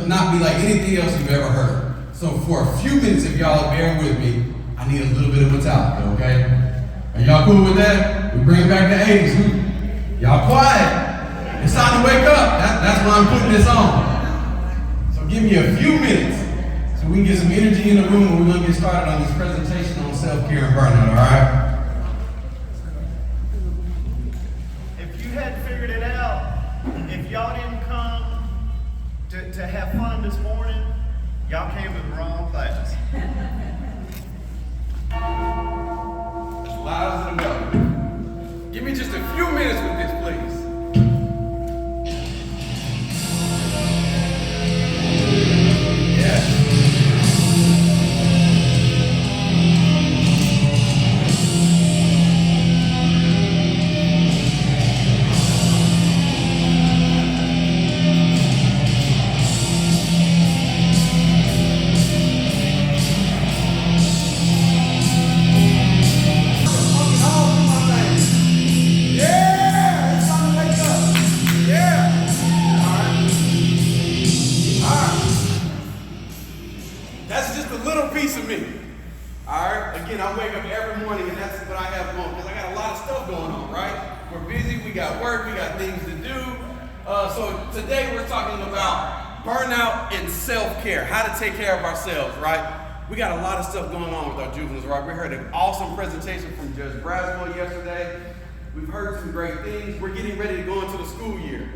not be like anything else you've ever heard. So for a few minutes, if y'all bear with me, I need a little bit of Metallica, okay? Are y'all cool with that? We bring back the 80s. Y'all quiet. It's time to wake up. That's why I'm putting this on. So give me a few minutes so we can get some energy in the room and we're going to get started on this presentation on self-care and burnout, all right? If you hadn't figured it out, if y'all didn't come to have fun this morning, y'all came to the wrong class. As loud as it'll go. Give me just a few minutes with this, please. Today we're talking about burnout and self-care, how to take care of ourselves, right? We got a lot of stuff going on with our juveniles, right? We heard an awesome presentation from Judge Braswell yesterday. We've heard some great things. We're getting ready to go into the school year.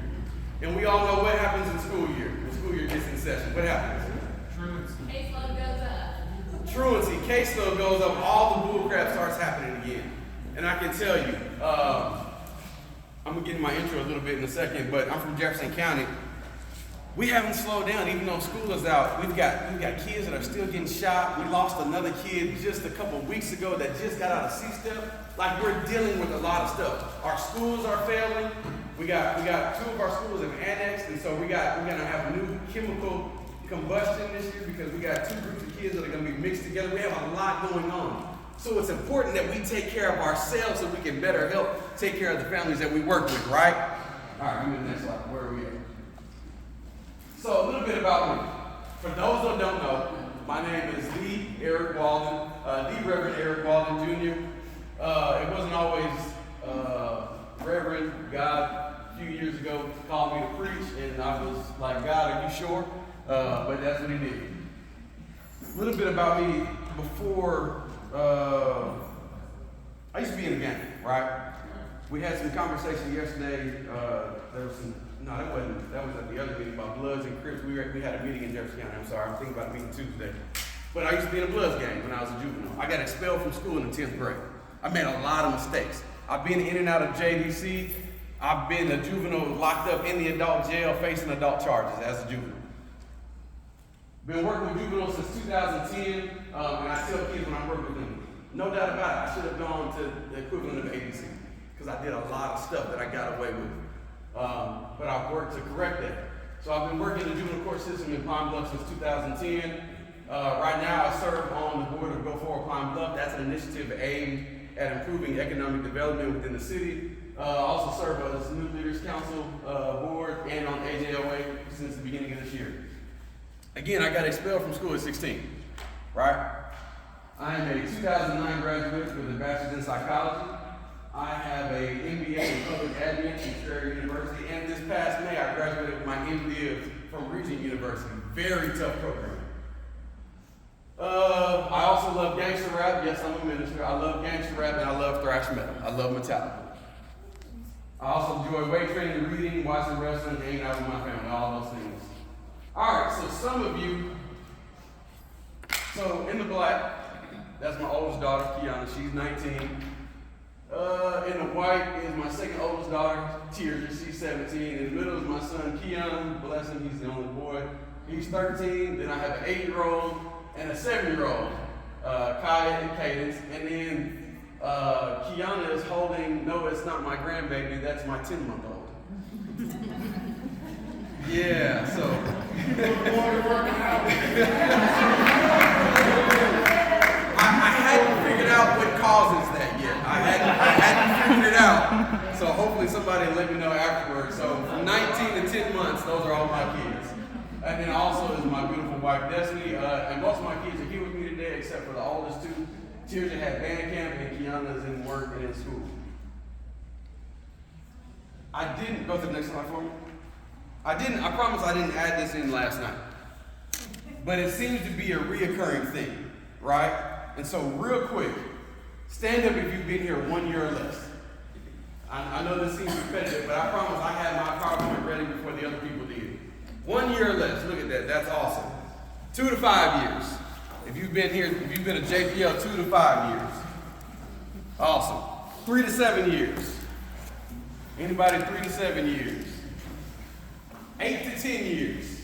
And we all know what happens in school year. When school year gets in session, what happens? Truancy. Caseload goes up. Truancy, caseload goes up, all the bullcrap starts happening again. And I can tell you, I'm gonna get in my intro a little bit in a second, but I'm from Jefferson County. We haven't slowed down, even though school is out. We've got kids that are still getting shot. We lost another kid just a couple weeks ago that just got out of C-STEP. Like, we're dealing with a lot of stuff. Our schools are failing. We got two of our schools have annexed, and so we're gonna have new chemical combustion this year because we got two groups of kids that are gonna be mixed together. We have a lot going on. So it's important that we take care of ourselves so we can better help take care of the families that we work with, right? All right, give me the next slide. Where are we at? So a little bit about me. For those that don't know, my name is Lee Eric Walden, the Reverend Eric Walden Jr. It wasn't always Reverend. God, a few years ago, called me to preach, and I was like, God, are you sure? But that's what he did. A little bit about me before. I used to be in a gang, right? We had some conversation yesterday. There was some, no, that was at the other meeting about Bloods and Crips. We had a meeting in Jefferson County. I'm sorry, I'm thinking about a meeting Tuesday. But I used to be in a Bloods gang when I was a juvenile. I got expelled from school in the 10th grade. I made a lot of mistakes. I've been in and out of JDC. I've been a juvenile locked up in the adult jail facing adult charges as a juvenile. Been working with juveniles since 2010, and I tell kids when I work with them, no doubt about it, I should have gone to the equivalent of ABC, because I did a lot of stuff that I got away with. But I've worked to correct that. So I've been working in the juvenile court system in Pine Bluff since 2010. Right now I serve on the board of Go Forward Pine Bluff. That's an initiative aimed at improving economic development within the city. I also serve as New Leaders Council board and on AJOA since the beginning of this year. Again, I got expelled from school at 16, right? I am a 2009 graduate with a bachelor's in psychology. I have an MBA in public admin from Strayer University, and this past May I graduated with my MBA from Regent University. Very tough program. I also love gangster rap. Yes, I'm a minister. I love gangster rap and I love thrash metal. I love Metallica. I also enjoy weight training, reading, watching wrestling, hanging out with my family, all those things. All right, so some of you, so in the black, that's my oldest daughter, Kiana, she's 19. In the white is my second oldest daughter, Tears, she's 17. In the middle is my son, Keon, bless him, he's the only boy. He's 13, then I have an 8-year-old and a 7-year-old, Kaya and Cadence. And then Kiana is holding, no, it's not my grandbaby, that's my 10-month-old. Yeah, so. I hadn't figured out what causes that yet. I hadn't figured it out. So hopefully somebody will let me know afterwards. So from 19 to 10 months, those are all my kids. And then also is my beautiful wife, Destiny. And most of my kids are here with me today, except for the oldest two. Tears that had band camp, and Kiana's in work and in school. I didn't, go to the next slide for me. I promise I didn't add this in last night. But it seems to be a reoccurring thing, right? And so real quick, stand up if you've been here 1 year or less. I know this seems repetitive, but I promise I had my PowerPoint ready before the other people did. 1 year or less, look at that, that's awesome. 2 to 5 years. If you've been here, if you've been a JPL, 2 to 5 years. Awesome. 3 to 7 years. Anybody 3 to 7 years? 8 to 10 years.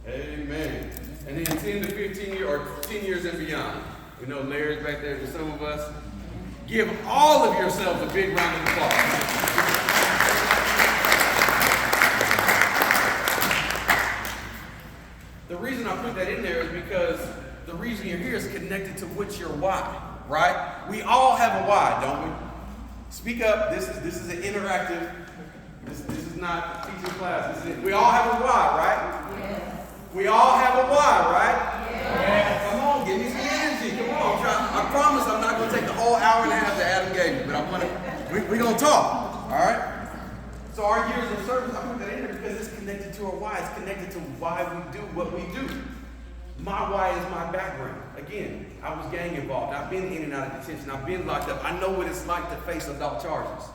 Amen. And then 10 to 15 years, or 10 years and beyond. You know, Larry's back there with some of us. Give all of yourselves a big round of applause. The reason I put that in there is because the reason you're here is connected to what's your why, right? We all have a why, don't we? Speak up. This is an interactive. This is not a teaching class. We all have a why, right? Yes. We all have a why, right? Yes. Come on, give me some energy. Come on. I promise I'm not going to take the whole hour and a half that Adam gave me, but we're going to talk. All right? So our years of service, I put that in there because it's connected to our why. It's connected to why we do what we do. My why is my background. Again, I was gang involved. I've been in and out of detention. I've been locked up. I know what it's like to face adult charges.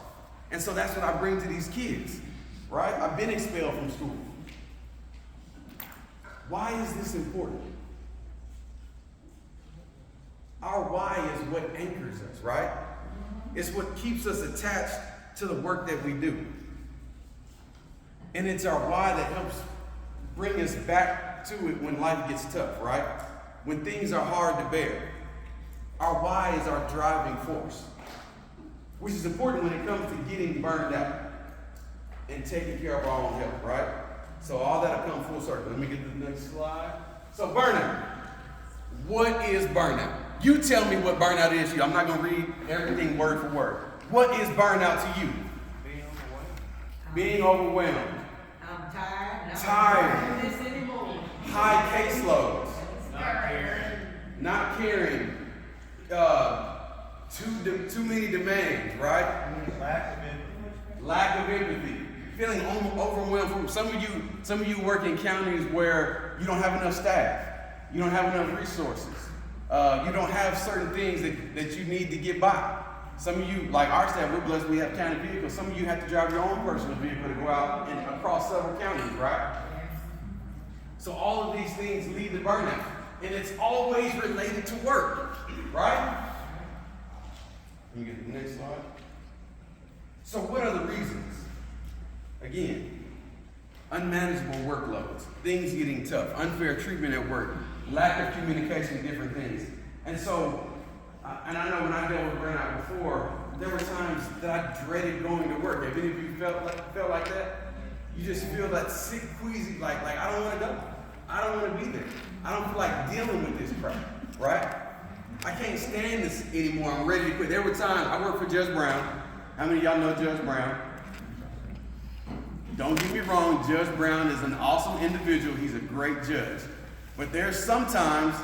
And so that's what I bring to these kids, right? I've been expelled from school. Why is this important? Our why is what anchors us, right? It's what keeps us attached to the work that we do. And it's our why that helps bring us back to it when life gets tough, right? When things are hard to bear. Our why is our driving force, which is important when it comes to getting burned out and taking care of our own health, right? So all that'll come full circle. Let me get to the next slide. So burnout. What is burnout? You tell me what burnout is to you. I'm not going to read everything word for word. What is burnout to you? Being overwhelmed. I'm tired. Tired. This anymore. High caseloads. Not caring. Too many demands, right? Lack of empathy. Feeling overwhelmed. Some of you work in counties where you don't have enough staff. You don't have enough resources. You don't have certain things that you need to get by. Some of you, like our staff, we're blessed we have county vehicles. Some of you have to drive your own personal vehicle to go out and across several counties, right? So all of these things lead to burnout. And it's always related to work, right? Can you get the next slide? So what are the reasons? Again, unmanageable workloads, things getting tough, unfair treatment at work, lack of communication, different things. And so, and I know when I dealt with burnout before, there were times that I dreaded going to work. Have any of you felt like that? You just feel that sick, queasy, like I don't want to go. I don't want to be there. I don't feel like dealing with this crap, right? I can't stand this anymore. I'm ready to quit. There were times, I worked for Judge Brown. How many of y'all know Judge Brown? Don't get me wrong, Judge Brown is an awesome individual. He's a great judge. But there's sometimes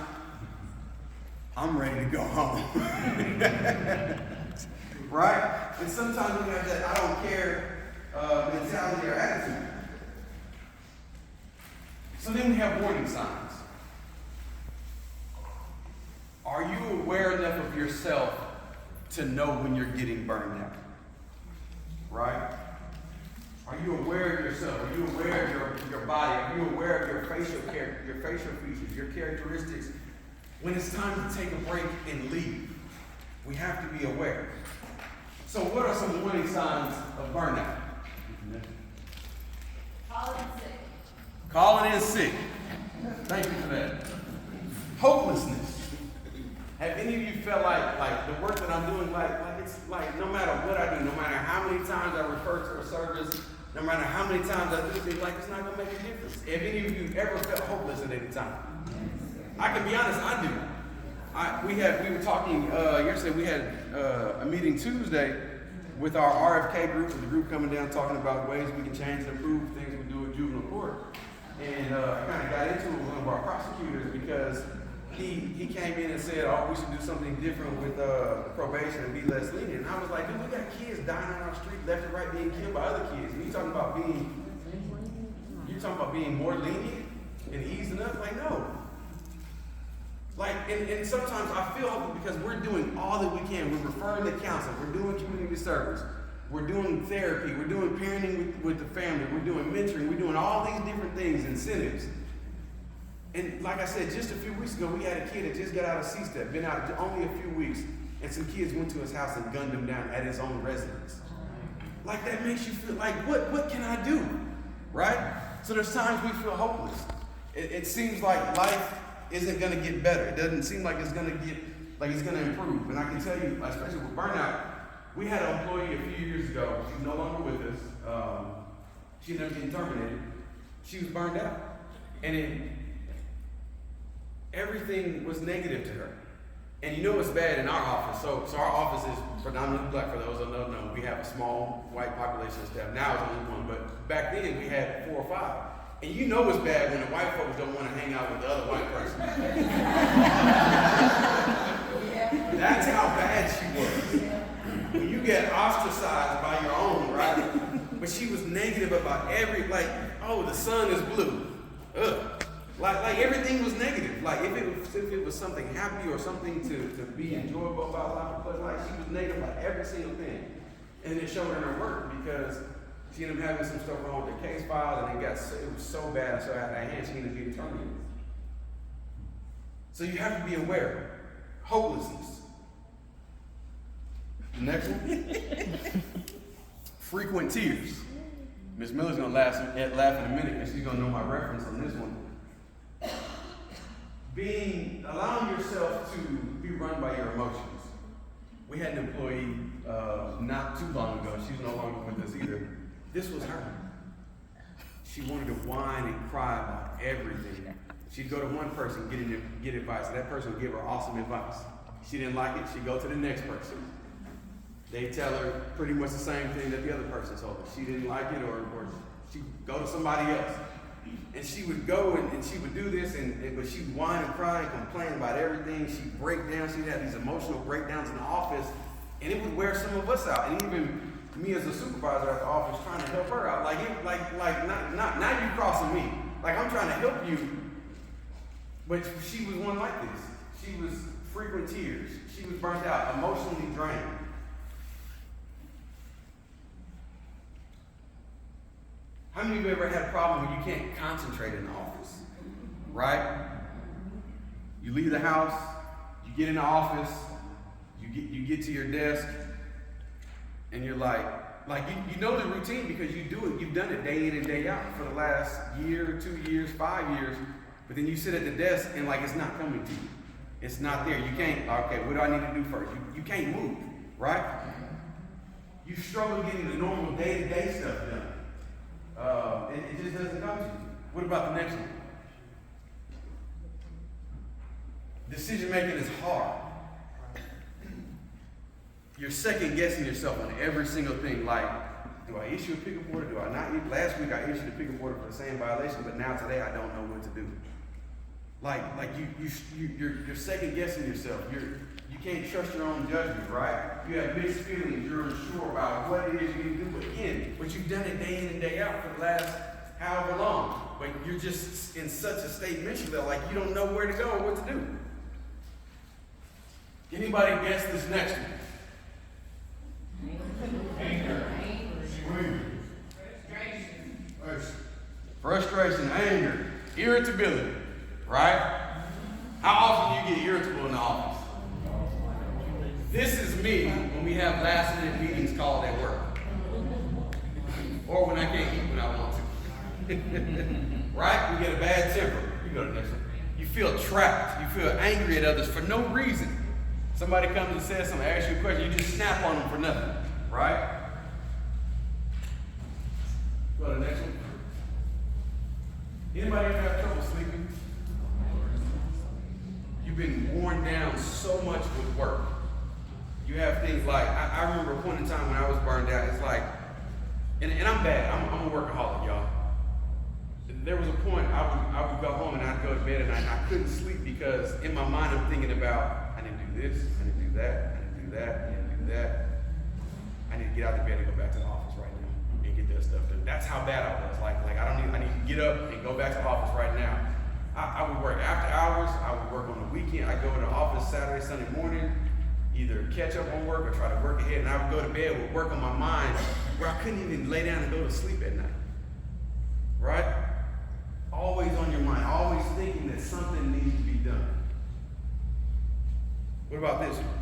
I'm ready to go home. Right? And sometimes we have that I don't care mentality or attitude. So then we have warning signs. Are you aware enough of yourself to know when you're getting burned out? Right? Are you aware of yourself? Are you aware of your body? Are you aware of your facial features, your characteristics? When it's time to take a break and leave, we have to be aware. So what are some warning signs of burnout? Calling sick. Calling in sick. Thank you for that. Hopelessness. Have any of you felt like the work that I'm doing, like it's like no matter what I do, no matter how many times I refer to a service, no matter how many times I do things, like it's not gonna make a difference. Have any of you ever felt hopeless at any time? I can be honest, I do. We were talking yesterday. We had a meeting Tuesday with our RFK group, with the group coming down talking about ways we can change and improve things we do at juvenile court. And I kind of got into it with one of our prosecutors because he came in and said, oh, we should do something different with probation and be less lenient. And I was like, dude, we got kids dying on our street left and right being killed by other kids. And you're talking about being more lenient and easing up? Like, no. Like, and sometimes I feel hopeful because we're doing all that we can. We're referring to counseling. We're doing community service. We're doing therapy. We're doing parenting with the family. We're doing mentoring. We're doing all these different things, incentives. And like I said, just a few weeks ago, we had a kid that just got out of C-Step, been out only a few weeks, and some kids went to his house and gunned him down at his own residence. Like, that makes you feel like, what can I do? Right? So there's times we feel hopeless. It seems like life isn't going to get better. It doesn't seem like it's going to improve. And I can tell you, especially with burnout, we had an employee a few years ago. She's no longer with us. She ended up getting terminated. She was burned out. And everything was negative to her. And you know it's bad in our office. So our office is predominantly black, for those who don't know. We have a small white population of staff. Now it's only one, but back then we had 4 or 5. And you know it's bad when the white folks don't want to hang out with the other white person. That's how bad she was. When you get ostracized by your own, right? But she was negative about oh, the sun is blue. Ugh. Like everything was negative. Like if it was something happy or something to be enjoyable about life, like she was negative about every single thing. And it showed in her work because she ended up having some stuff wrong with the case file, and it was so bad, so out of hand, she ended up getting terminated. So you have to be aware. Hopelessness. The next one. Frequent tears. Miss Miller's gonna laugh in a minute because she's gonna know my reference on this one. Allowing yourself to be run by your emotions. We had an employee not too long ago. She's no longer with us either. This was her. She wanted to whine and cry about everything. She'd go to one person, get advice. That person would give her awesome advice. She didn't like it, she'd go to the next person. They'd tell her pretty much the same thing that the other person told her. She didn't like it, or she'd go to somebody else. And she would go and she would do this, but she'd whine and cry and complain about everything. She'd break down. She'd have these emotional breakdowns in the office, and it would wear some of us out. And even me as a supervisor at the office trying to help her out. Not you crossing me. Like, I'm trying to help you. But she was one like this. She was frequent tears. She was burnt out, emotionally drained. How many of you ever had a problem where you can't concentrate in the office? Right? You leave the house, you get in the office, you get to your desk, and you're like you know the routine because you do it. You've done it day in and day out for the last year, 2 years, 5 years. But then you sit at the desk and it's not coming to you. It's not there. You can't. Okay, what do I need to do first? You can't move, right? You struggle getting the normal day-to-day stuff done. It just doesn't come to you. What about the next one? Decision making is hard. You're second guessing yourself on every single thing. Like, do I issue a pickup order? Do I not? Last week I issued a pickup order for the same violation, but now today I don't know what to do. You're second guessing yourself. You can't trust your own judgment, right? You have mixed feelings. You're unsure about what it is you need to do again, but you've done it day in and day out for the last however long. But you're just in such a state mentally that you don't know where to go or what to do. Anybody guess this next one? Anger. Frustration, anger, irritability, right? How often do you get irritable in the office? This is me when we have last-minute meetings called at work. Or when I can't eat when I want to. Right? We get a bad temper. You go to the next one. You feel trapped. You feel angry at others for no reason. Somebody comes and says something, asks you a question, you just snap on them for nothing. Right? Go to the next one. Anybody ever have trouble sleeping? You've been worn down so much with work. You have things like, I remember a point in time when I was burned out, it's like, and I'm bad, I'm a workaholic, y'all. there was a point I would go home and I'd go to bed and I couldn't sleep because in my mind I'm thinking about, I need to do this, I need to do that, I need to do that, I need to do that. I need to get out of bed and go back to the office right now and get that stuff done. That's how bad I was. Like I need to get up and go back to the office right now. I would work after hours, I would work on the weekend, I'd go to the office Saturday, Sunday morning, either catch up on work or try to work ahead, and I would go to bed with work on my mind where I couldn't even lay down and go to sleep at night. Right? Always on your mind, always thinking that something needs to be done. What about this one?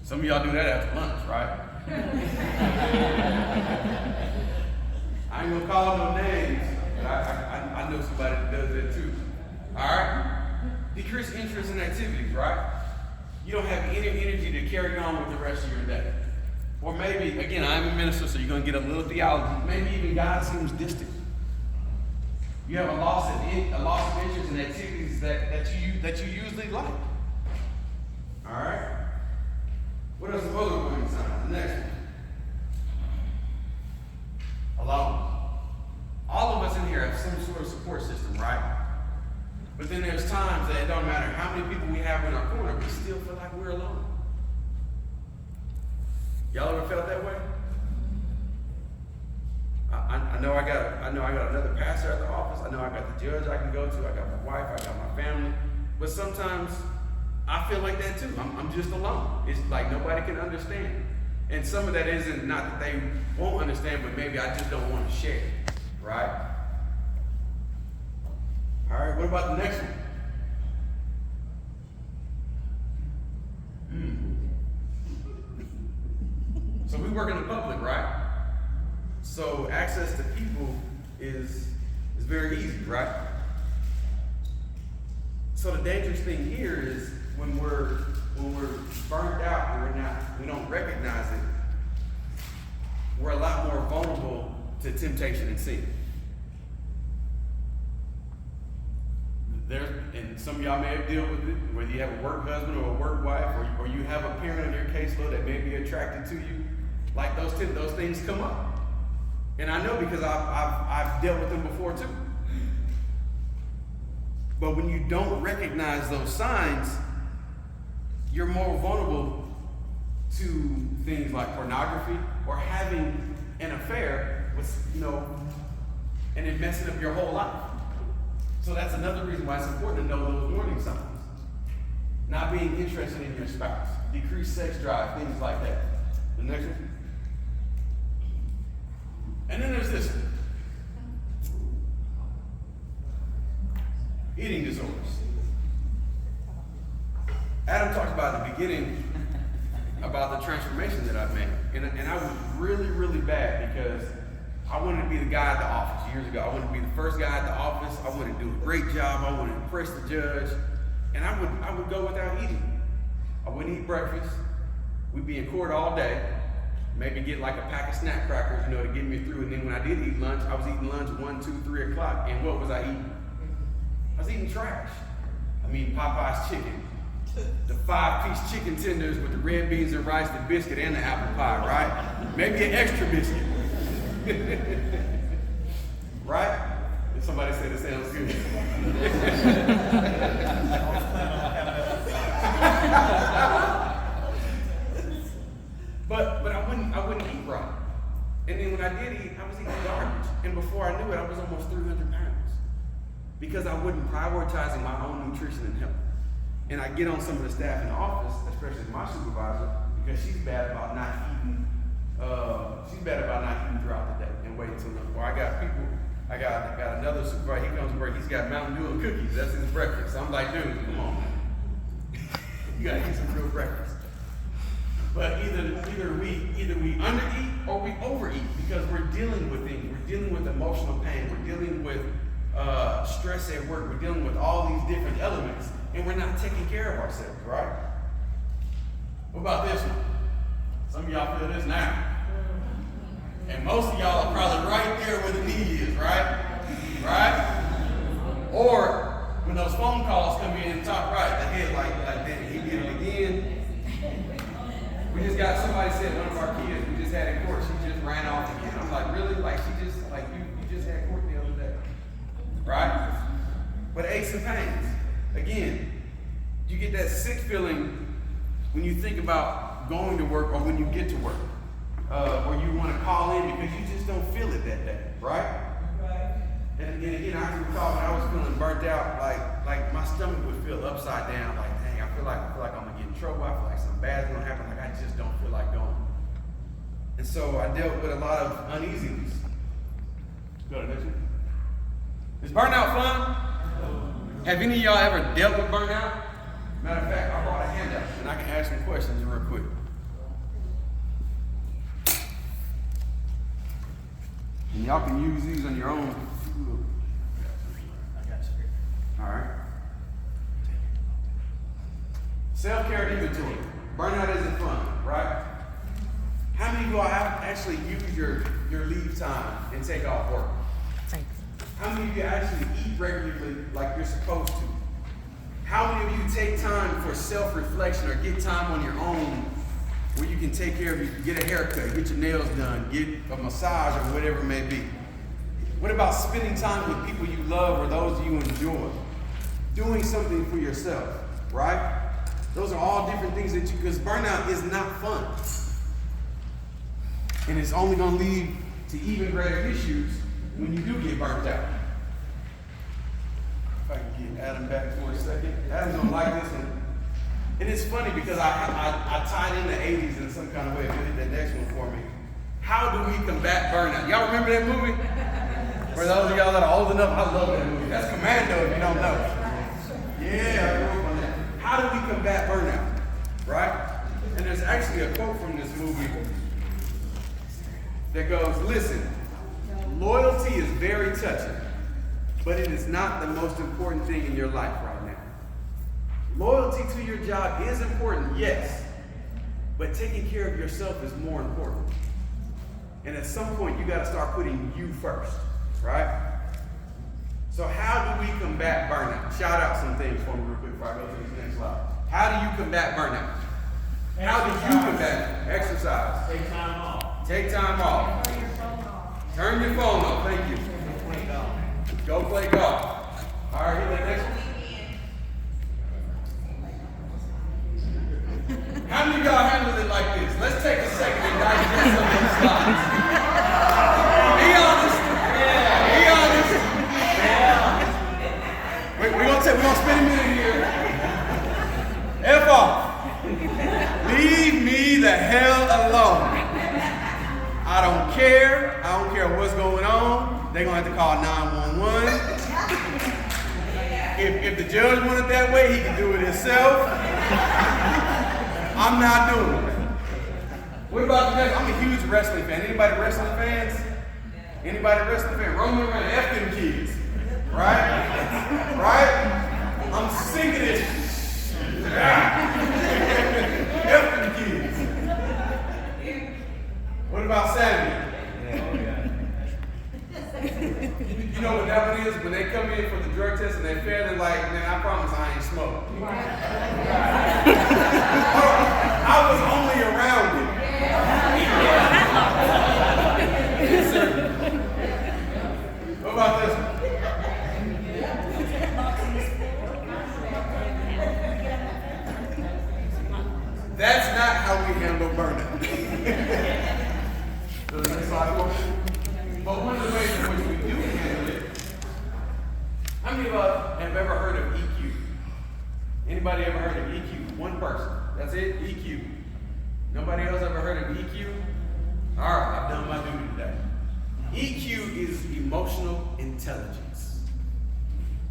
Some of y'all do that after lunch, right? I ain't gonna call no names, but I know somebody that does that too. Alright? Decrease interest in activities, right? You don't have any energy to carry on with the rest of your day. Or maybe, again, I'm a minister, so you're gonna get a little theology. Maybe even God seems distant. You have a loss of interest in activities that you usually like. Alright? What are some other warning signs? The next one. Alone. All of us in here have some sort of support system, right? But then there's times that it don't matter how many people we have in our corner, we still feel like we're alone. Y'all ever felt that way? I know I got another pastor at the office. I know I got the judge I can go to. I got my wife. I got my family. But sometimes I feel like that too. I'm just alone. It's like nobody can understand. And some of that isn't not that they won't understand, but maybe I just don't want to share. Right? All right. What about the next one? So we work in the public, right? So access to people is very easy, right? So the dangerous thing here is when we're burned out and we don't recognize it, we're a lot more vulnerable to temptation and sin. And some of y'all may have dealt with it, whether you have a work husband or a work wife, or you have a parent on your caseload that may be attracted to you. Like those things come up. And I know because I've dealt with them before too. But when you don't recognize those signs, you're more vulnerable to things like pornography or having an affair with, and it messing up your whole life. So that's another reason why it's important to know those warning signs. Not being interested in your spouse, decreased sex drive, things like that. The next one. And then there's this one. Eating disorders. Adam talked about at the beginning about the transformation that I've made. And I was really, really bad because I wanted to be the guy at the office years ago. I wanted to be the first guy at the office. I wanted to do a great job. I wanted to impress the judge. And I would go without eating. I wouldn't eat breakfast. We'd be in court all day. Maybe get like a pack of snack crackers, to get me through. And then when I did eat lunch, I was eating lunch 1, 2, 3 o'clock. And what was I eating? I was eating trash. I mean, Popeye's chicken. The 5-piece chicken tenders with the red beans and rice, the biscuit, and the apple pie, right? Maybe an extra biscuit. Right? If somebody said it sounds good. But I wouldn't eat right. And then when I did eat, I was eating garbage. And before I knew it, I was almost 300 pounds. Because I wasn't prioritizing my own nutrition and health. And I get on some of the staff in the office, especially my supervisor, because she's bad about not eating. Throughout the day and waiting until lunch. Or I got another supervisor. He comes to work. He's got Mountain Dew and cookies. That's his breakfast. I'm like, dude, come on, man. You gotta eat some real breakfast. But either we undereat or we overeat because we're dealing with things. We're dealing with emotional pain. We're dealing with stress at work. We're dealing with all these different elements, and we're not taking care of ourselves, right? What about this one? Some of y'all feel this now. And most of y'all are probably right there where the knee is, right? Right? Or when those phone calls come in, top right, the head like that, he did it again. We just got, somebody said one of our kids we just had in court, she just ran off again. I'm like, really? Like she just, like you just had court the other day. Right? But aches and pains. Again, you get that sick feeling when you think about going to work or when you get to work. Or you want to call in because you just don't feel it that day, right? And again, I can recall when I was feeling burnt out, like my stomach would feel upside down, like, dang, I feel like I'm gonna get in trouble, I feel like something bad's gonna happen, like I just don't feel like going. And so I dealt with a lot of uneasiness. Go to the next one. Is burnout fun? Have any of y'all ever dealt with burnout? Matter of fact, I brought a handout and I can ask some questions real quick. And y'all can use these on your own. I got you. All right. Self-care inventory. Burnout isn't fun, right? How many of y'all actually use your leave time and take off work? How many of you actually eat regularly like you're supposed to? How many of you take time for self-reflection or get time on your own where you can take care of you, get a haircut, get your nails done, get a massage or whatever it may be? What about spending time with people you love or those you enjoy? Doing something for yourself, right? Those are all different things that because burnout is not fun. And it's only going to lead to even greater issues when you do get burnt out. If I can get Adam back for a second. Adam's going to like this one. And it's funny because I tied in the 80s in some kind of way. If you hit that next one for me. How do we combat burnout? Y'all remember that movie? For those of y'all that are old enough, I love that movie. That's Commando if you don't know. Yeah, I grew up on that. How do we combat burnout? Right? And there's actually a quote from this movie that goes, listen, loyalty is very touching, but it is not the most important thing in your life right now. Loyalty to your job is important, yes, but taking care of yourself is more important. And at some point, you got to start putting you first, right? So how do we combat burnout? Shout out some things for me real quick before I go to this next slide. How do you combat burnout? How do you combat it? Exercise. Take time off. Take time off. Turn your phone off. Thank you. Go play golf. All right, hit that next one. How many of y'all handle it like this? Let's take a second and digest some of these slides. Be honest. Be honest. We're gonna spend a minute here. F off. Leave me the hell alone. I don't care. I don't care what's going on. They're gonna have to call 911. If the judge wanted it that way, he can do it himself. I'm not doing it. What about the next? I'm a huge wrestling fan. Anybody wrestling fans? Anybody wrestling fan? Roman Reigns, F them kids. Right? Right? I'm sick of this. F them kids. What about Samuel? You know what that one is? When they come in for the drug test and they fail, they're like, man, I promise I ain't smoke. I was only around it. Yes, sir. What about this one? That's not how we handle burnout. But one of the ways in which we do handle it, how many of us have ever heard of EQ? Anybody ever heard of EQ? One person. That's it, EQ. Nobody else ever heard of EQ? All right, I've done my duty today. EQ is emotional intelligence.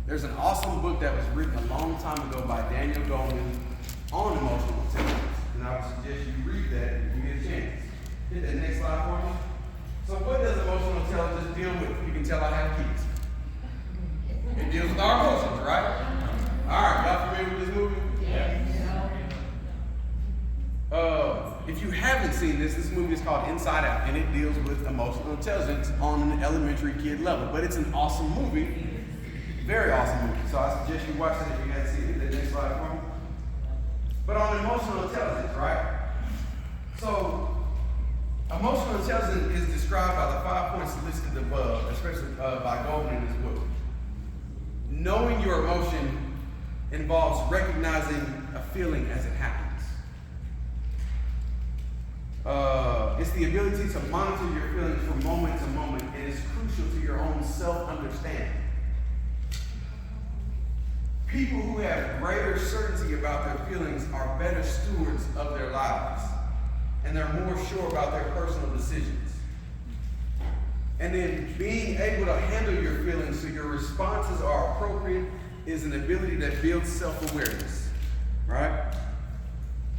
There's an awesome book that was written a long time ago by Daniel Goleman on emotional intelligence. And I would suggest you read that if you get a chance. Hit that next slide for me. So what does emotional intelligence deal with? You can tell I have kids. It deals with our emotions, right? All right, y'all familiar with this movie? Yeah. If you haven't seen this movie is called Inside Out, and it deals with emotional intelligence on an elementary kid level. But it's an awesome movie, very awesome movie. So I suggest you watch it if you haven't seen it. The next slide for me. But on emotional intelligence, right? So, emotional intelligence is described by the 5 points listed above, especially by Goldman in his book. Knowing your emotion involves recognizing a feeling as it happens. It's the ability to monitor your feelings from moment to moment, and it's crucial to your own self-understanding. People who have greater certainty about their feelings are better stewards of their lives, and they're more sure about their personal decisions. And then being able to handle your feelings so your responses are appropriate is an ability that builds self-awareness, right?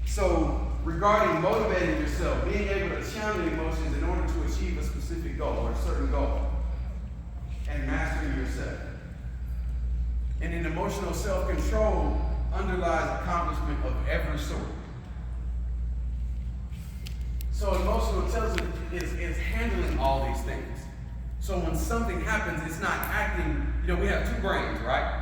So regarding motivating yourself, being able to channel emotions in order to achieve a specific goal or a certain goal, and mastering yourself. And in emotional self-control underlies accomplishment of every sort. So emotional intelligence is handling all these things. So when something happens, it's not acting, we have two brains, right?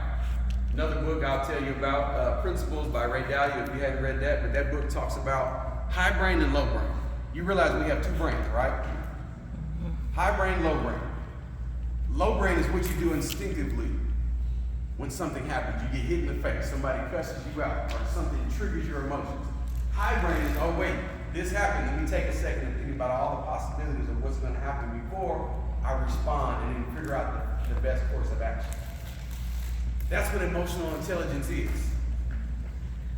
Another book I'll tell you about, Principles by Ray Dalio, if you hadn't read that, but that book talks about high brain and low brain. You realize we have two brains, right? High brain, low brain. Low brain is what you do instinctively when something happens. You get hit in the face, somebody cusses you out, or something triggers your emotions. High brain is, oh wait, this happened. Let me take a second and think about all the possibilities of what's going to happen before I respond and then figure out the best course of action. That's what emotional intelligence is.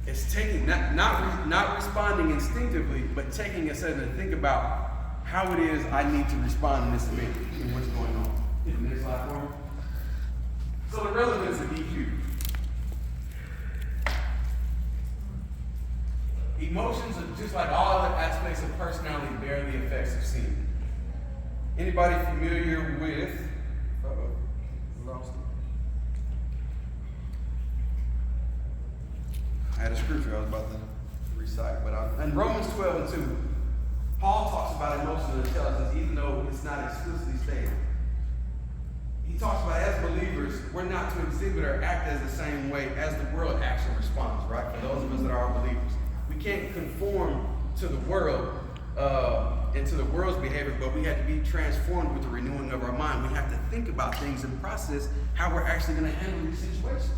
It's taking, not responding instinctively, but taking a second to think about how it is I need to respond in this event and what's going on. Hit the next slide for me. So the relevance of EQ. Emotions are just like all other aspects of personality bear the effects of sin. Anybody familiar with, lost it. I had a scripture I was about to recite, but in Romans 12:2, Paul talks about emotional intelligence, even though it's not explicitly stated. He talks about as believers, we're not to exhibit or act as the same way as the world acts and responds, right? For those of us that are believers. We can't conform to the world and to the world's behavior, but we have to be transformed with the renewing of our mind. We have to think about things and process how we're actually going to handle these situations.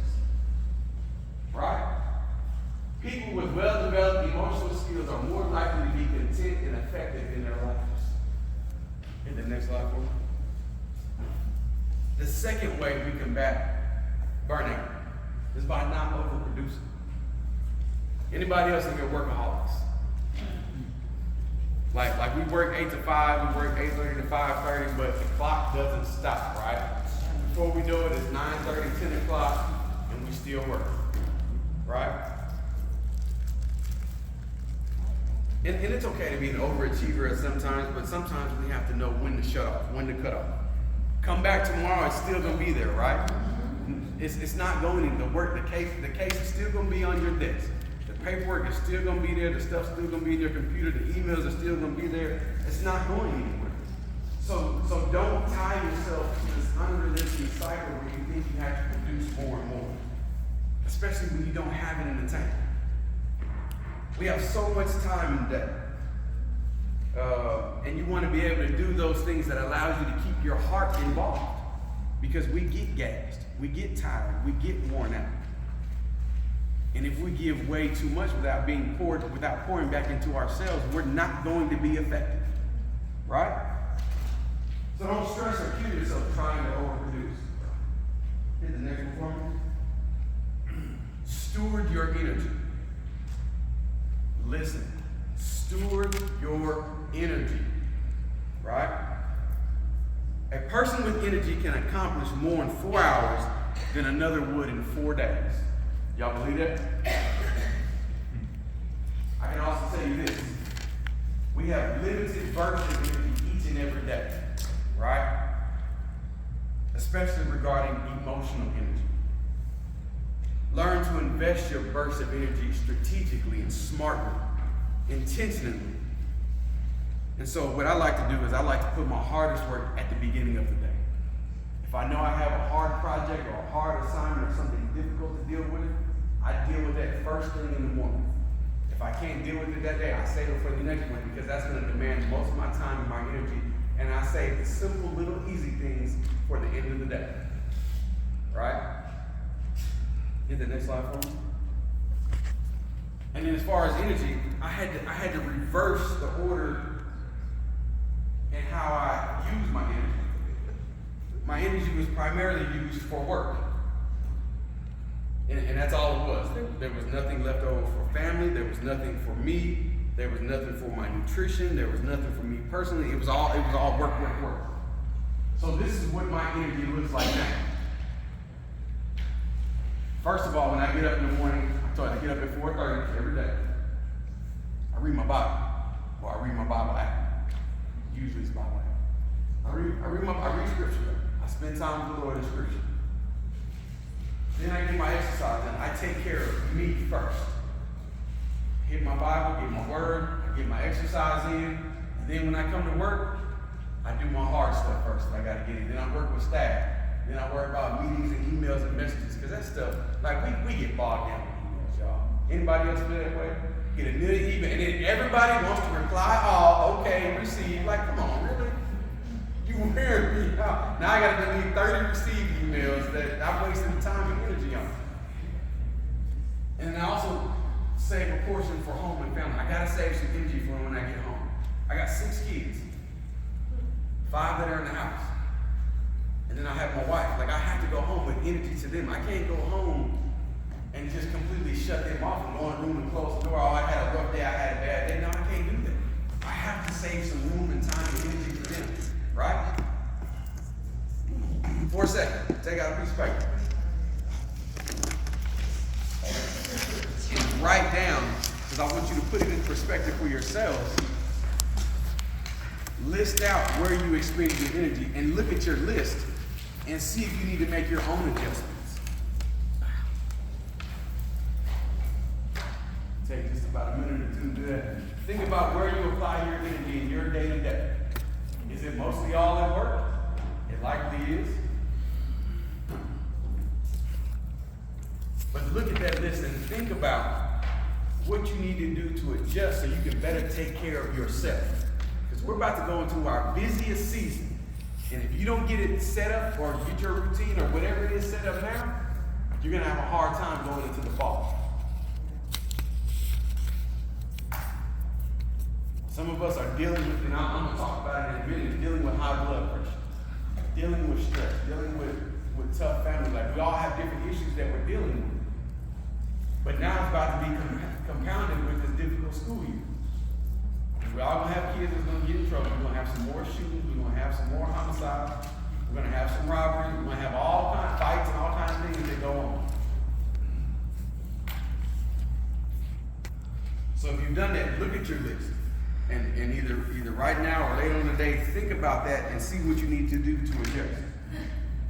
Right? People with well-developed emotional skills are more likely to be content and effective in their lives. Hit the next slide for me. The second way we combat burnout is by not overproducing. Anybody else in here workaholics? Like we work 8 to 5, we work 8:30 to 5:30, but the clock doesn't stop, right? Before we know it, it's 9:30, 10 o'clock, and we still work, right? And it's okay to be an overachiever at sometimes, but sometimes we have to know when to shut off, when to cut off. Come back tomorrow, it's still gonna be there, right? It's not going in the work. The case is still gonna be on your desk. The paperwork is still gonna be there. The stuff's still gonna be in your computer. The emails are still gonna be there. It's not going anywhere. So don't tie yourself to this unrealistic cycle where you think you have to produce more and more, especially when you don't have it in the tank. We have so much time in day. And you want to be able to do those things that allows you to keep your heart involved. Because we get gassed, we get tired, we get worn out. And if we give way too much without pouring back into ourselves, we're not going to be effective. Right? So don't stress or kill yourself trying to overproduce. Hit the next one for me. Steward your energy. Listen. Steward your energy. Right? A person with energy can accomplish more in 4 hours than another would in 4 days. Y'all believe that? I can also tell you this. We have limited bursts of energy each and every day. Right? Especially regarding emotional energy. Learn to invest your bursts of energy strategically and smartly, intentionally. And so what I like to do is I like to put my hardest work at the beginning of the day. If I know I have a hard project or a hard assignment or something difficult to deal with, I deal with that first thing in the morning. If I can't deal with it that day, I save it for the next one because that's going to demand most of my time and my energy. And I save the simple, little, easy things for the end of the day. Right? Hit the next slide for me. And then as far as energy, I had to reverse the order and how I use my energy. My energy was primarily used for work. And that's all it was. There was nothing left over for family. There was nothing for me. There was nothing for my nutrition. There was nothing for me personally. It was all work, work, work. So this is what my energy looks like now. First of all, when I get up in the morning, I get up at 4:30 every day. I read my Bible. Or I read my Bible app. Usually it's Bible app. I read scripture. I spend time with the Lord in scripture. Then I get my exercise done. I take care of me first. Hit my Bible, get my word, I get my exercise in, and then when I come to work, I do my hard stuff first that I gotta get in. Then I work with staff. Then I worry about meetings and emails and messages, because that stuff, like we get bogged down with emails, y'all. Anybody else feel that way? Get a million emails, and then everybody wants to reply all, okay, receive. Like, come on, really? You wear me out. Now I gotta delete 30 received emails that I've wasted time and energy on. And I also save a portion for home and family. I gotta save some energy for when I get home. I got 6 kids, 5 that are in the house. And then I have my wife. Like, I have to go home with energy to them. I can't go home and just completely shut them off and go in the room and close the door. Oh, I had a rough day, I had a bad day. No, I can't do that. I have to save some room and time and energy for them. Right? For a second, take out a piece of paper. And write down, because I want you to put it in perspective for yourselves. List out where you expend your energy and look at your list and see if you need to make your own adjustments. Take just about a minute or two to do that. Think about where you apply your energy in your day to day. Is it mostly all at work? It likely is. But look at that list and think about what you need to do to adjust so you can better take care of yourself. Because we're about to go into our busiest season. And if you don't get it set up or get your routine or whatever it is set up now, you're going to have a hard time going into the fall. Some of us are dealing with, and I'm going to talk about it in a minute, dealing with high blood pressure, dealing with stress, dealing with tough family life. We all have different issues that we're dealing with. But now it's about to be compounded with this difficult school year. We're all going to have kids that's going to get in trouble. We're going to have some more shootings. We're going to have some more homicides. We're going to have some robberies. We're going to have all kinds of fights and all kinds of things that go on. So if you've done that, look at your list. And either right now or later in the day, think about that and see what you need to do to adjust.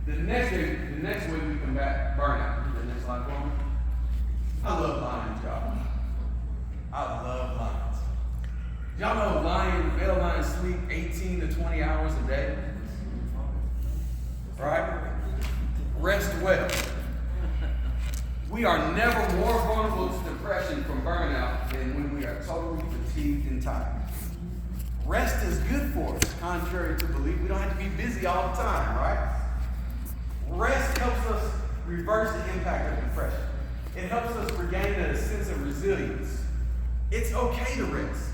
The next way we combat burnout. The next slide for me. I love lions, y'all. I love lions. Y'all know male lions sleep 18 to 20 hours a day? Right? Rest well. We are never more vulnerable to depression from burnout than when we are totally fatigued and tired. Rest is good for us, contrary to belief. We don't have to be busy all the time, right? Rest helps us reverse the impact of depression. It helps us regain a sense of resilience. It's okay to rest.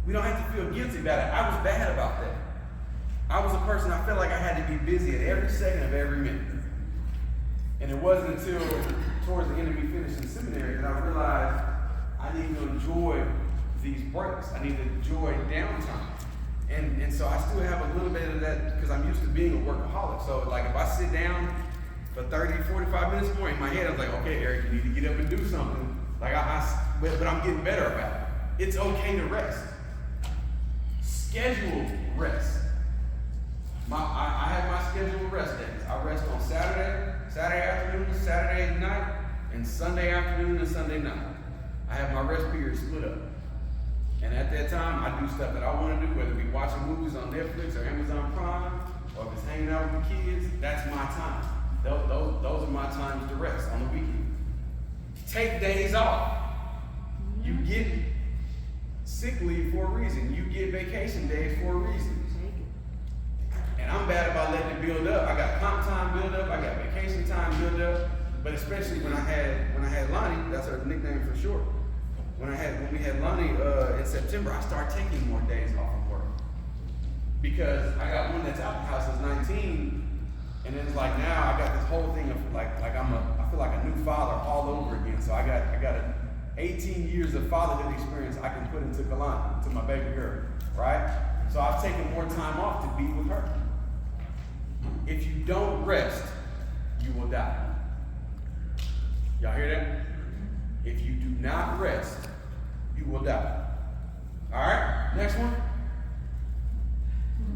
We don't have to feel guilty about it. I was bad about that. I was a person, I felt like I had to be busy at every second of every minute. And it wasn't until towards the end of me finishing seminary that I realized I need to enjoy these breaks. I need to enjoy downtime. And so I still have a little bit of that because I'm used to being a workaholic. So like if I sit down for 30, 45 minutes more in my head, I was like, okay, Eric, you need to get up and do something. Like but I'm getting better about it. It's okay to rest. Scheduled rest. I have my scheduled rest days. I rest on Saturday afternoon, Saturday night, and Sunday afternoon and Sunday night. I have my rest period split up. And at that time, I do stuff that I want to do, whether it be watching movies on Netflix or Amazon Prime, or if it's hanging out with the kids, that's my time. Those are my times to rest on the weekend. Take days off. You get sick leave for a reason. You get vacation days for a reason. And I'm bad about letting it build up. I got comp time build up. I got vacation time build up. But especially when I had Lonnie, that's her nickname for short. When we had Lonnie in September, I started taking more days off of work because I got one that's out the house is 19, and then it's like now I got this whole thing of I feel like a new father all over again. So I got 18 years of fatherhood experience I can put into Kalani, to my baby girl, right? So I've taken more time off to be with her. If you don't rest, you will die. Y'all hear that? If you do not rest, you will die. All right, next one.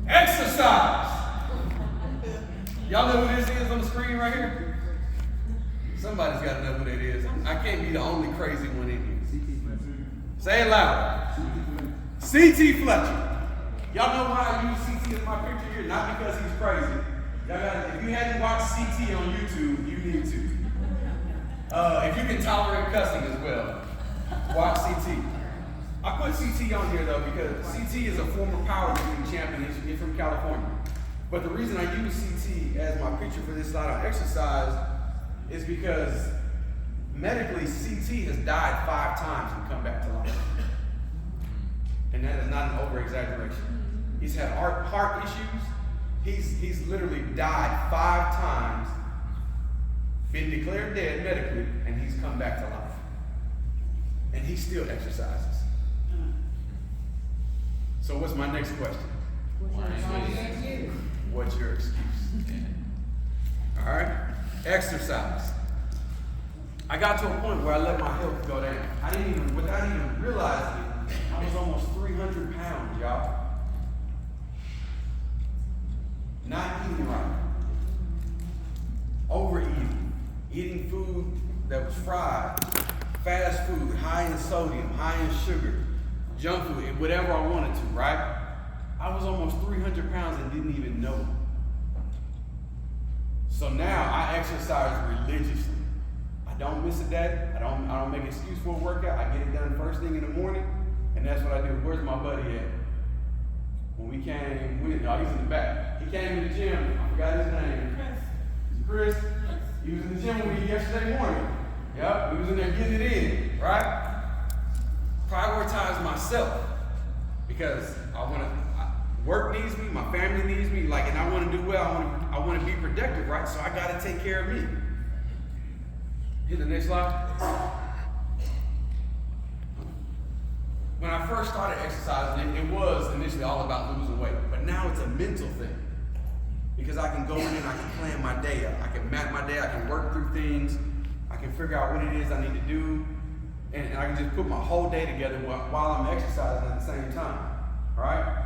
Exercise. Y'all know who this is on the screen right here? Somebody's got to know who that is. I can't be the only crazy one in here. Say it loud. C.T. Fletcher. Y'all know why I use C.T. as my picture here? Not because he's crazy. If you hadn't watched C.T. on YouTube, you need to. If you can tolerate cussing as well, watch CT. I put CT on here though because CT is a former powerlifting champion. He's from California. But the reason I use CT as my picture for this slide on exercise is because medically CT has died 5 times and come back to life. And that is not an over-exaggeration. He's had heart issues. He's literally died 5 times, been declared dead medically, and he's come back to life. And he still exercises. So what's my next question? What's your excuse? All right, exercise. I got to a point where I let my health go down. Without even realizing it, I was almost 300 pounds, y'all. Not eating right. Overeating. Eating food that was fried. Fast food, high in sodium, high in sugar, junk food, and whatever I wanted to, right? I was almost 300 pounds and didn't even know it. So now I exercise religiously. I don't miss a day. I don't make an excuse for a workout. I get it done first thing in the morning, and that's what I do. Where's my buddy at? When we came, he's in the back. He came in the gym. I forgot his name. Chris. He was in the gym with me yesterday morning. Yep, we was in there getting it in, right? Prioritize myself because work needs me, my family needs me, and I want to do well. I want to be productive, right? So I got to take care of me. Hit the next slide. When I first started exercising, it was initially all about losing weight, but now it's a mental thing because I can go in and I can plan my day out. I can map my day. I can work through things. I can figure out what it is I need to do, and I can just put my whole day together while I'm exercising at the same time, right?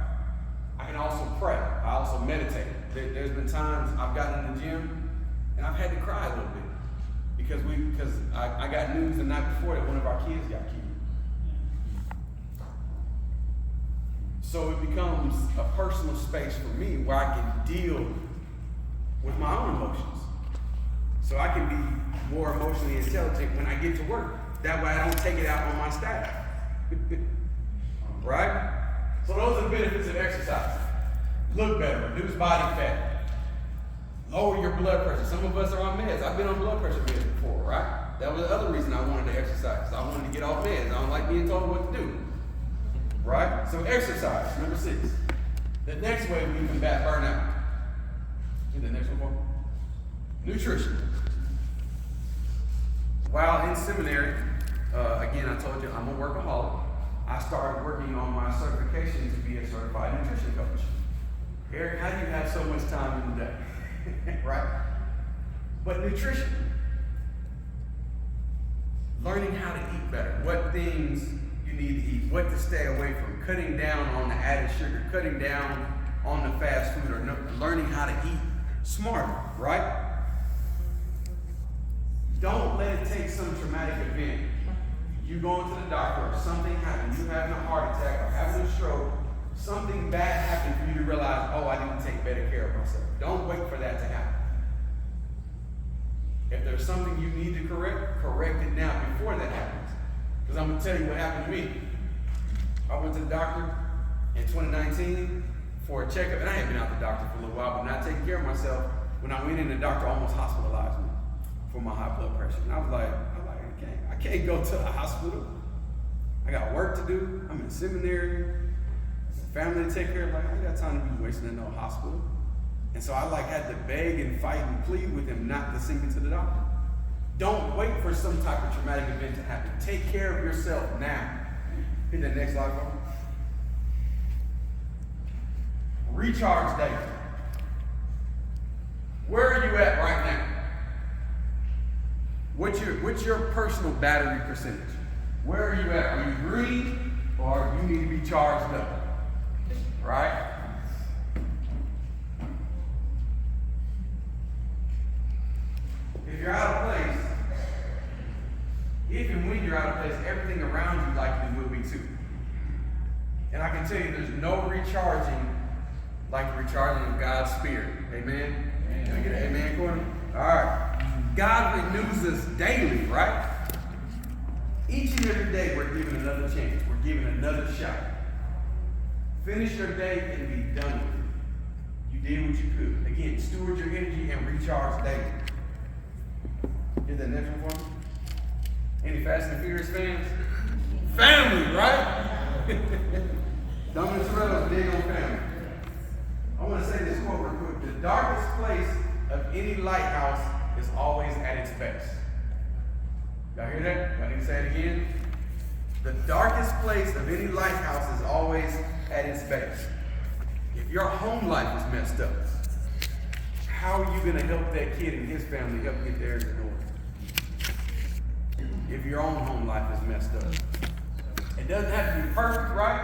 I can also pray. I also meditate. There's been times I've gotten in the gym, and I've had to cry a little bit because I got news the night before that one of our kids got killed. So it becomes a personal space for me where I can deal with my own emotions. So I can be more emotionally intelligent when I get to work. That way I don't take it out on my staff. Right? So those are the benefits of exercise. Look better, reduce body fat, lower your blood pressure. Some of us are on meds. I've been on blood pressure meds before, right? That was the other reason I wanted to exercise. I wanted to get off meds. I don't like being told what to do. Right? So exercise, number 6. The next way we combat burnout. The next one for me. Nutrition. While in seminary, again, I told you I'm a workaholic. I started working on my certification to be a certified nutrition coach. Eric, how do you have so much time in the day? Right? But nutrition. Learning how to eat better. What things you need to eat. What to stay away from. Cutting down on the added sugar. Cutting down on the fast food. Or learning how to eat smarter. Right? Don't let it take some traumatic event. You going to the doctor, or something happened, you having a heart attack or having a stroke, something bad happened for you to realize, oh, I need to take better care of myself. Don't wait for that to happen. If there's something you need to correct it now before that happens. Because I'm going to tell you what happened to me. I went to the doctor in 2019 for a checkup, and I had been out the doctor for a little while, but not taking care of myself. When I went in, the doctor almost hospitalized me for my high blood pressure. And I was like, I can't go to the hospital. I got work to do. I'm in seminary. Family to take care of. Like, I ain't got time to be wasting in no hospital. And so I had to beg and fight and plead with him not to send me to the doctor. Don't wait for some type of traumatic event to happen. Take care of yourself now. Hit that next slide for me. Recharge daily. Where are you at right now? What's your personal battery percentage? Where are you at? Are you green or you need to be charged up? Right? If you're out of place, if and when you're out of place, everything around you likely will be too. And I can tell you there's no recharging like the recharging of God's Spirit. Amen? Can I get an amen, Courtney? All right. God renews us daily, right? Each and every day we're given another chance. We're given another shot. Finish your day and be done with it. You did what you could. Again, steward your energy and recharge daily. Get that next one for me? Any Fast and Furious fans? Family, right? Dominic Toretto's big on family. I want to say this quote real quick. The darkest place of any lighthouse is always at its best. Y'all hear that? I need to say it again. The darkest place of any lighthouse is always at its base. If your home life is messed up, how are you going to help that kid and his family help get theirs in order? If your own home life is messed up. It doesn't have to be perfect, right?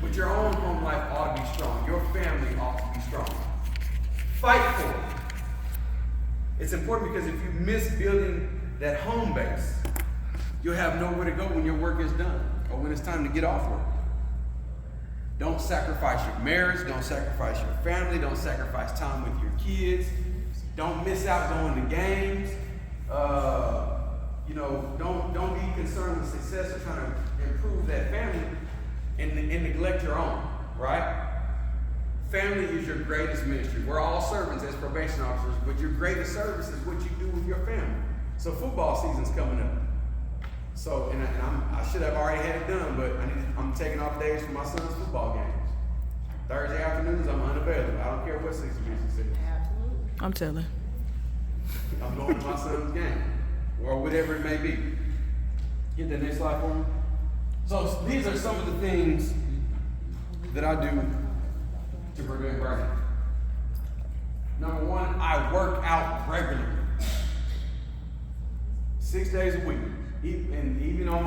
But your own home life ought to be strong. Your family ought to be strong. Fight for it. It's important because if you miss building that home base, you'll have nowhere to go when your work is done or when it's time to get off work. Don't sacrifice your marriage. Don't sacrifice your family. Don't sacrifice time with your kids. Don't miss out going to games. Don't be concerned with success or trying to improve that family and neglect your own, right? Family is your greatest ministry. We're all servants as probation officers, but your greatest service is what you do with your family. So football season's coming up. So, I should have already had it done, but I'm taking off days for my son's football games. Thursday afternoons, I'm unavailable. I don't care what 6 weeks is. Absolutely. I'm telling. I'm going to my son's game, or whatever it may be. Get the next slide for me. So these are some of the things that I do to prevent burnout. Number one, I work out regularly. 6 days a week. And even on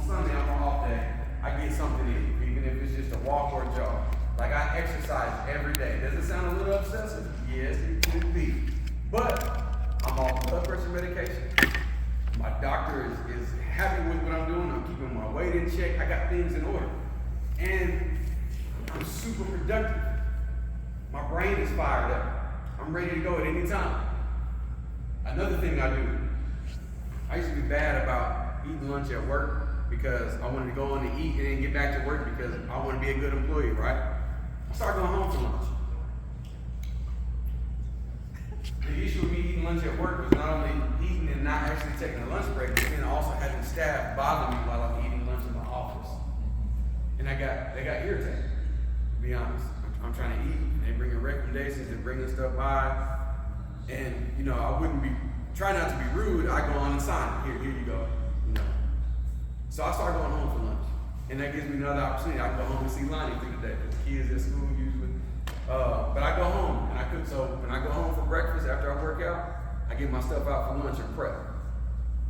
Sunday, on my off day, I get something in, even if it's just a walk or a jog. Like I exercise every day. Does it sound a little obsessive? Yes, it could be. But I'm off blood pressure medication. My doctor is happy with what I'm doing. I'm keeping my weight in check. I got things in order. And I'm super productive. My brain is fired up. I'm ready to go at any time. Another thing I do, I used to be bad about eating lunch at work because I wanted to go on to eat and then get back to work because I want to be a good employee, right? I started going home for lunch. The issue with me eating lunch at work was not only eating and not actually taking a lunch break, but then also having staff bother me while I'm eating lunch in my office. And they got irritated, to be honest. I'm trying to eat, and they bring in recommendations and bringing stuff by. And, I wouldn't be, try not to be rude, I go on and sign. Here you go. So I start going home for lunch. And that gives me another opportunity. I can go home and see Lonnie through the day, because the kids at school usually. But I go home and I cook. So when I go home for breakfast after I work out, I get my stuff out for lunch and prep.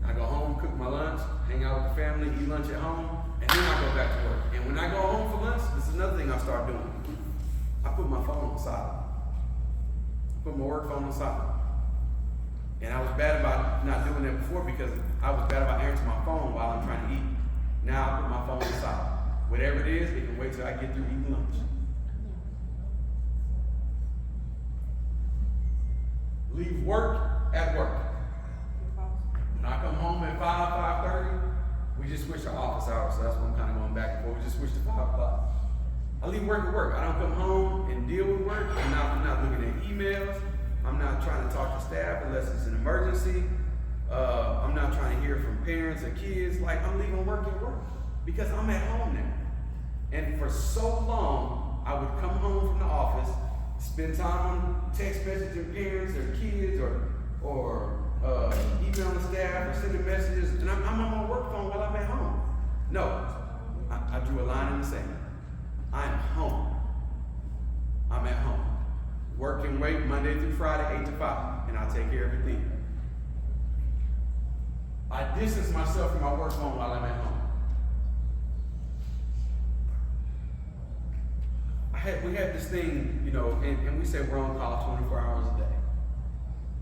I go home, cook my lunch, hang out with the family, eat lunch at home, and then I go back to work. And when I go home for lunch, this is another thing I start doing. I put my phone on silent. I put my work phone on silent. And I was bad about not doing that before because I was bad about answering my phone while I'm trying to eat. Now I put my phone on silent. Whatever it is, it can wait till I get through eating lunch. Leave work at work. When I come home at 5:30, leave work at work. I don't come home and deal with work. I'm not looking at emails. I'm not trying to talk to staff unless it's an emergency. I'm not trying to hear from parents or kids. Like, I'm leaving work at work because I'm at home now. And for so long, I would come home from the office, spend time on text messaging parents or kids or emailing staff or sending messages, and I'm on my work phone while I'm at home. No, I drew a line in the sand. I'm home. I'm at home. Work and wait Monday through Friday, 8 to 5, and I'll take care of it then. I distance myself from my work phone while I'm at home. We have this thing, you know, and we say we're on call 24 hours a day.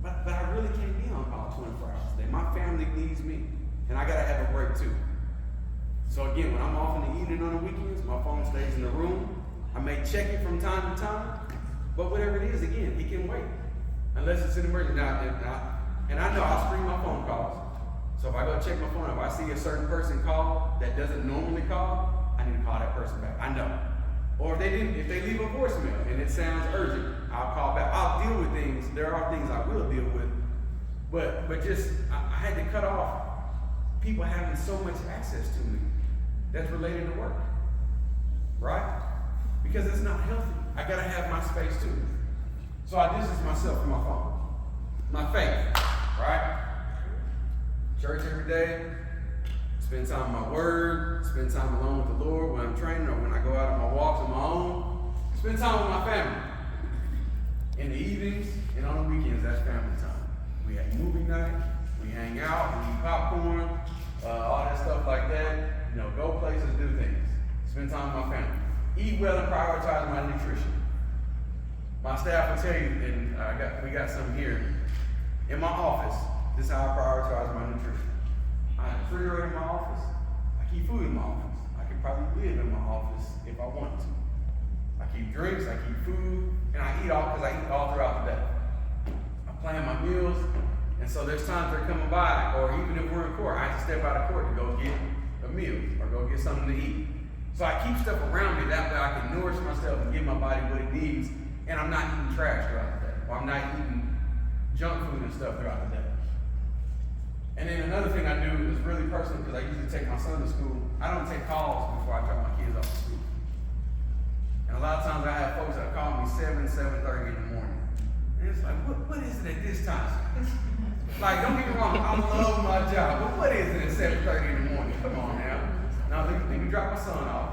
But I really can't be on call 24 hours a day. My family needs me, and I gotta have a break too. So again, when I'm off in the evening on the weekends, my phone stays in the room. I may check it from time to time, but whatever it is, again, it can wait. Unless it's an emergency. And I know I'll screen my phone calls. So if I go check my phone, if I see a certain person call that doesn't normally call, I need to call that person back. I know. Or if they leave a voicemail and it sounds urgent, I'll call back. I'll deal with things. There are things I will deal with. But just, I had to cut off people having so much access to me that's related to work. Right? Because it's not healthy. I gotta have my space too. So I distance myself from my phone. My faith, right? Church every day. Spend time in my word, spend time alone with the Lord when I'm training or when I go out on my walks on my own. Spend time with my family. In the evenings and on the weekends, that's family time. We have movie night, we hang out, we eat popcorn, all that stuff like that. You know, go places, do things. Spend time with my family. Eat well and prioritize my nutrition. My staff will tell you, and we got some here. In my office, this is how I prioritize my nutrition. I have a refrigerator in my office. I keep food in my office. I can probably live in my office if I want to. I keep drinks, I keep food, and I eat all throughout the day. I plan my meals, and so there's times they're coming by, or even if we're in court, I have to step out of court to go get a meal or go get something to eat. So I keep stuff around me, that way I can nourish myself and give my body what it needs, and I'm not eating trash throughout the day, or I'm not eating junk food and stuff throughout the day. And then another thing I do is really personal, because I usually take my son to school. I don't take calls before I drop my kids off to school. And a lot of times I have folks that call me 7:30 in the morning. And it's like, what is it at this time? Like, don't get me wrong, I love my job, but what is it at 7:30 in the morning? Come on now. Now let me drop my son off.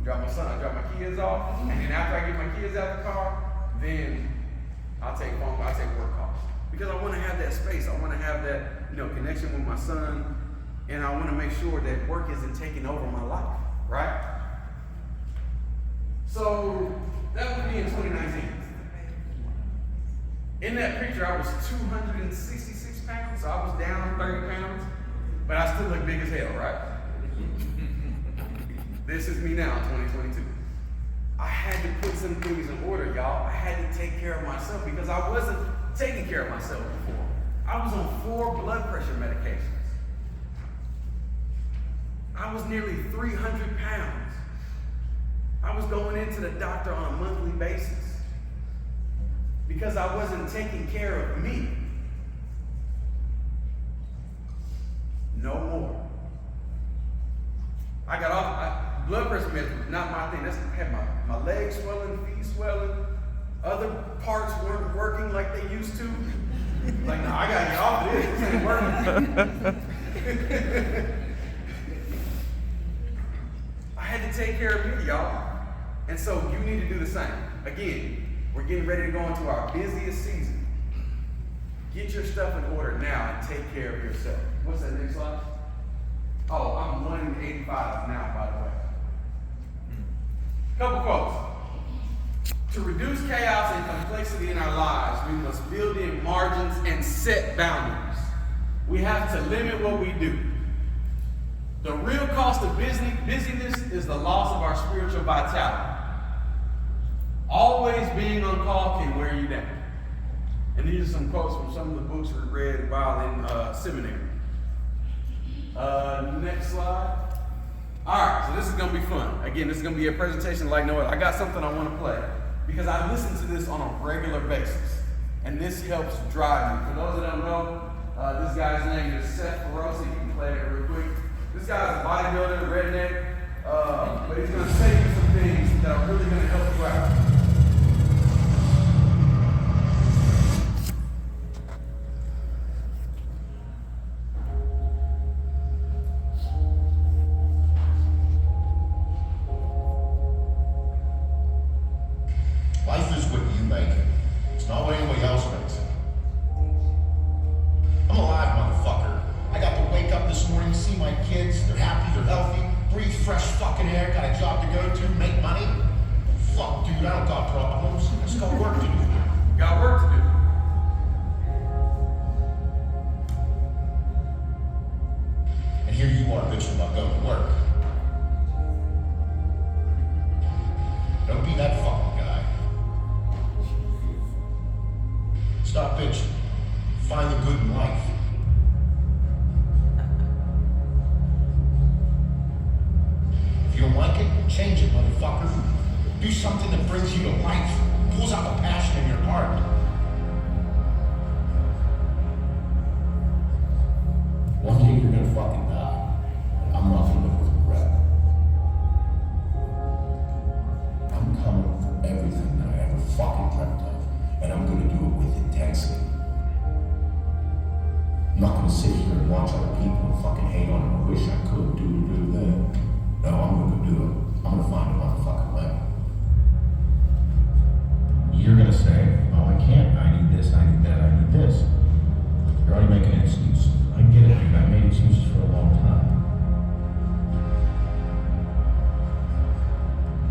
I drop my kids off, and then after I get my kids out the car, then I'll take work calls. Because I want to have that space. I want to have that, connection with my son, and I want to make sure that work isn't taking over my life, right? So that would be in 2019. In that picture, I was 266 pounds, so I was down 30 pounds, but I still look big as hell, right? This is me now, 2022. I had to put some things in order, y'all. I had to take care of myself because I wasn't taking care of myself before. I was on 4 blood pressure medications. I was nearly 300 pounds. I was going into the doctor on a monthly basis because I wasn't taking care of me. No more. I got off. Blood pressure medicine was not my thing. I had my legs swelling, feet swelling. Other parts weren't working like they used to. Like, no, I gotta get off of this. This ain't working. I had to take care of me, y'all. And so you need to do the same. Again, we're getting ready to go into our busiest season. Get your stuff in order now and take care of yourself. What's that next slide? Oh, I'm 185 now, by the way. Couple quotes. To reduce chaos and complexity in our lives, we must build in margins and set boundaries. We have to limit what we do. The real cost of busyness is the loss of our spiritual vitality. Always being on call can wear you down. And these are some quotes from some of the books we read while in seminary. Next slide. Alright, so this is gonna be fun. Again, this is gonna be a presentation like no other. I got something I wanna play because I listen to this on a regular basis. And this helps drive me. For those that don't know, this guy's name is Seth Ferosi. You can play it real quick. This guy's a bodybuilder, redneck, but he's gonna say you some things that are really gonna help you out. Life is what you make it. It's not what anybody else makes it. I'm alive, motherfucker. I got to wake up this morning, see my kids, they're happy, they're healthy, breathe fresh fucking air, got a job to go to, make money. Fuck, dude, I don't got problems. I just got work to do. Got work to do. And here you are bitching about going to work. Don't be that fucking guy. Stop bitching. Find the good in life. If you don't like it, change it, motherfucker. Do something that brings you to life, pulls out the passion in your heart. One day you're gonna fucking die. And I'm not gonna live with regret. I'm coming for everything that I ever fucking dreamt of. And I'm gonna do it with intensity. I'm not gonna sit here and watch other people and fucking hate on them. I wish I could do that. No, I'm gonna go do it. I'm gonna find a motherfucking way. You're gonna say, oh, I can't. I need this, I need that, I need this. You're already making an excuse. I get it, dude. I made excuses for a long time.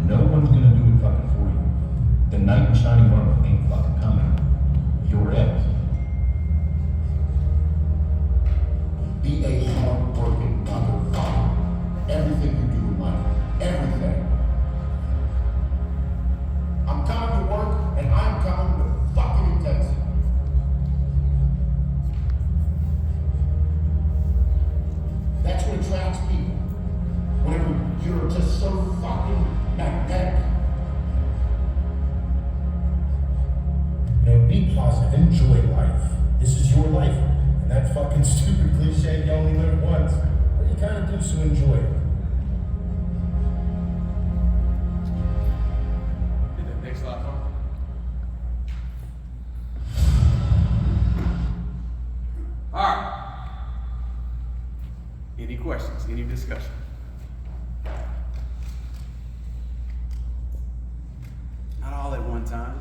No one's gonna do it fucking for you. The knight in shining armor ain't fucking coming. You're it. Be a hard-working motherfucker. Everything you do in life. Everything. I'm coming to work, and I'm coming with fucking intensity. That's what attracts people. Whenever you're just so fucking magnetic. You know, be positive, enjoy life. This is your life. And that fucking stupid cliche, you only live once. But you kind of do, so enjoy it. Hit that next slide, Mark. Alright. Any questions? Any discussion? Not all at one time.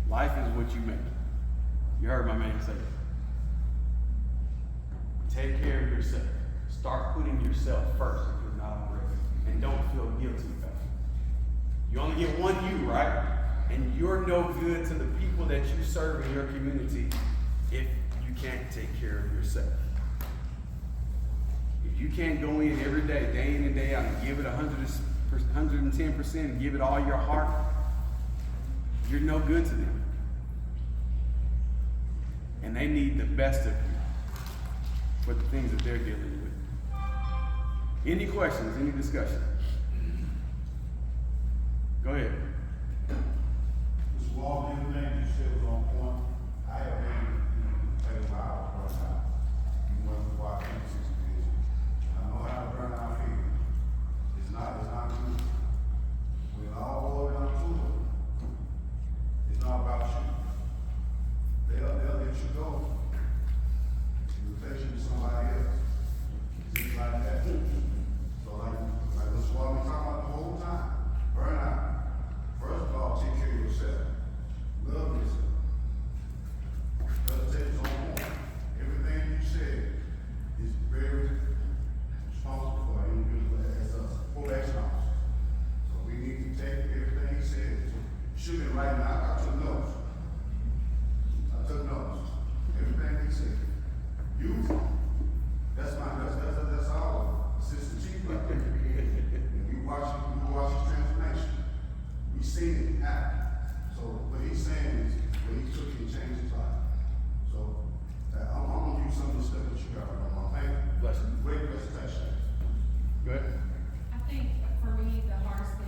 Life is what you make. You heard my man say it. Take care of yourself. Start putting yourself first if you're not already. And don't feel guilty about it. You only get one you, right? And you're no good to the people that you serve in your community if you can't take care of yourself. If you can't go in every day, day in and day out, and give it 110% and give it all your heart, you're no good to them. And they need the best of you for the things that they're dealing with. Any questions, any discussion? Go ahead. This law, everything you said was on point. I have been playing a while for burnout. You went for why I think 6 years. I know how to burn out feel. It's not good. When it all boils down to it, it's not about you. They'll let you go. You replace you with somebody else. Things like that. So like this is what I've been talking about the whole time. Burnout. First of all, take care of yourself. Love yourself. Doesn't take its own point. Everything you said is very responsible for our individual as a probation officer. So we need to take everything he said. So you should be right now. I took notes. Everything he said. You. That's our assistant chief right there. And you watch his transformation. We seen it happen. So what he's saying is, when he took it and changed his life. So I'm gonna use some of the stuff that you got going on. Thank you. Bless you. Great presentation. Go ahead. I think for me, the hardest